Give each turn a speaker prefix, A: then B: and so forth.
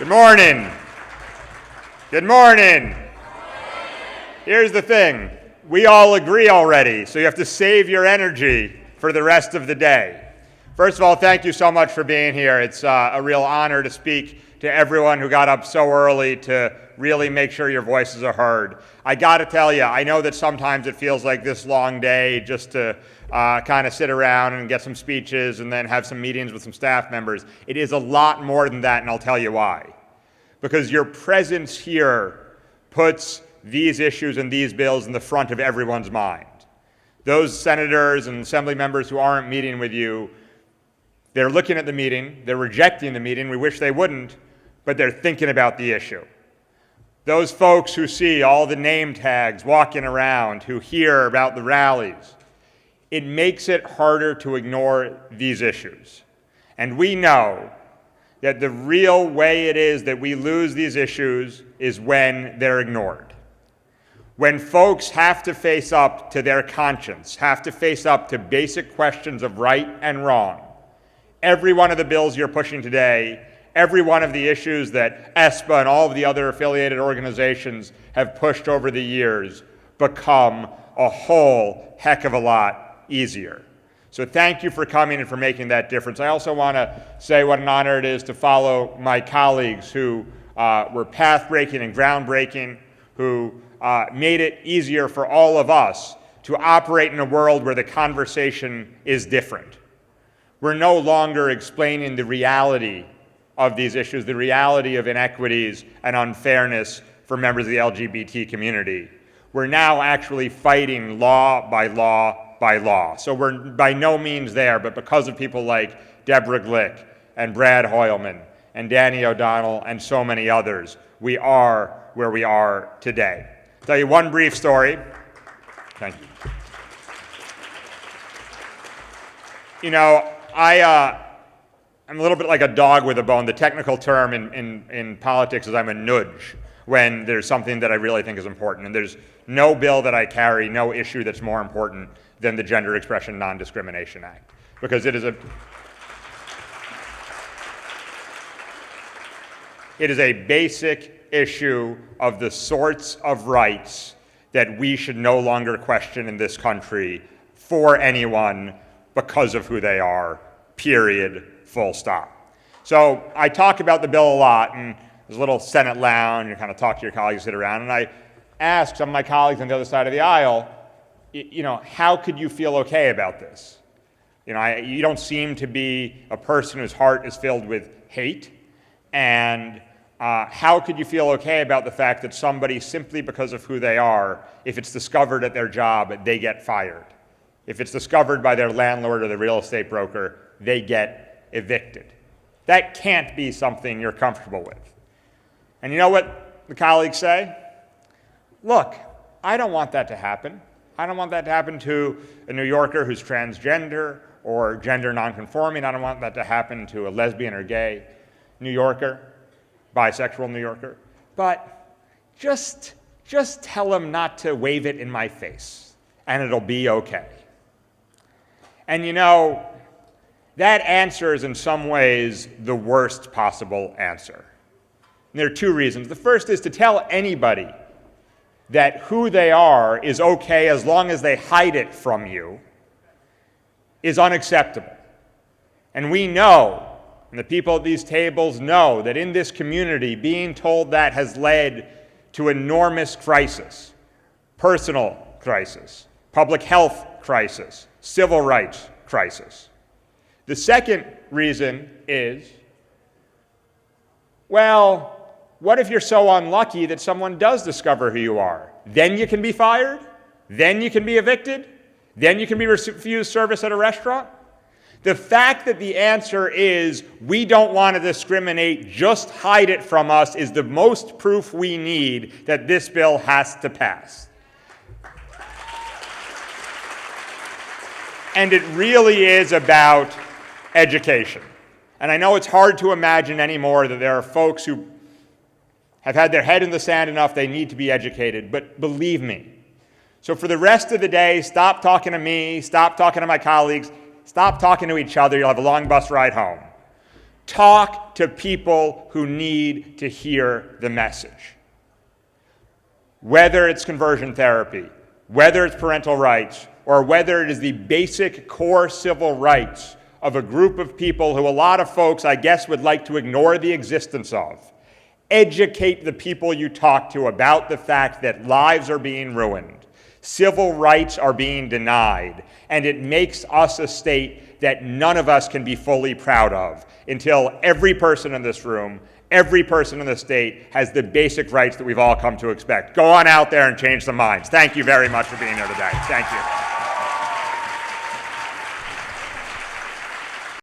A: Good morning. Good morning. Here's the thing. We all agree already, so you have to save your energy for the rest of the day. First of all, thank you so much for being here. It's a real honor to speak to everyone who got up so early to really make sure your voices are heard. I got to tell you, I know that sometimes it feels like this long day just to kind of sit around and get some speeches and then have some meetings with some staff members. It is a lot more than that, and I'll tell you why. Because your presence here puts these issues and these bills in the front of everyone's mind. Those senators and assembly members who aren't meeting with you, they're looking at the meeting, they're rejecting the meeting, we wish they wouldn't, but they're thinking about the issue. Those folks who see all the name tags walking around, who hear about the rallies, it makes it harder to ignore these issues. And we know that the real way it is that we lose these issues is when they're ignored. When folks have to face up to their conscience, have to face up to basic questions of right and wrong, every one of the bills you're pushing today, every one of the issues that ESPA and all of the other affiliated organizations have pushed over the years become a whole heck of a lot easier. So thank you for coming and for making that difference. I also want to say what an honor it is to follow my colleagues who were path-breaking and groundbreaking, who made it easier for all of us to operate in a world where the conversation is different. We're no longer explaining the reality of these issues, the reality of inequities and unfairness for members of the LGBT community. We're now actually fighting law by law by law. So we're by no means there, but because of people like Deborah Glick and Brad Hoylman and Danny O'Donnell and so many others, we are where we are today. I'll tell you one brief story. Thank you. You know, I'm a little bit like a dog with a bone. The technical term in politics is I'm a nudge when there's something that I really think is important. And there's no bill that I carry, no issue that's more important than the Gender Expression Non-Discrimination Act. Because it is a basic issue of the sorts of rights that we should no longer question in this country for anyone because of who they are, period, full stop. So I talk about the bill a lot, and there's a little Senate lounge, you kind of talk to your colleagues, sit around, and I ask some of my colleagues on the other side of the aisle, you know, how could you feel okay about this? You know, you don't seem to be a person whose heart is filled with hate, and how could you feel okay about the fact that somebody, simply because of who they are, if it's discovered at their job, they get fired? If it's discovered by their landlord or the real estate broker, they get evicted. That can't be something you're comfortable with. And you know what the colleagues say? Look, I don't want that to happen. I don't want that to happen to a New Yorker who's transgender or gender nonconforming. I don't want that to happen to a lesbian or gay New Yorker, bisexual New Yorker. But just tell them not to wave it in my face, and it'll be okay. And you know, that answer is in some ways the worst possible answer. And there are two reasons. The first is to tell anybody that who they are is okay as long as they hide it from you is unacceptable. And we know, and the people at these tables know, that in this community, being told that has led to enormous crisis, personal crisis, public health crisis, civil rights crisis. The second reason is, well, what if you're so unlucky that someone does discover who you are? Then you can be fired? Then you can be evicted? Then you can be refused service at a restaurant? The fact that the answer is we don't want to discriminate, just hide it from us, is the most proof we need that this bill has to pass. And it really is about education. And I know it's hard to imagine anymore that there are folks who have had their head in the sand enough they need to be educated, but believe me. So for the rest of the day, stop talking to me, stop talking to my colleagues, stop talking to each other, you'll have a long bus ride home. Talk to people who need to hear the message. Whether it's conversion therapy, whether it's parental rights, or whether it is the basic core civil rights of a group of people who a lot of folks, I guess, would like to ignore the existence of. Educate the people you talk to about the fact that lives are being ruined, civil rights are being denied, and it makes us a state that none of us can be fully proud of until every person in this room, every person in the state has the basic rights that we've all come to expect. Go on out there and change some minds. Thank you very much for being here today. Thank you.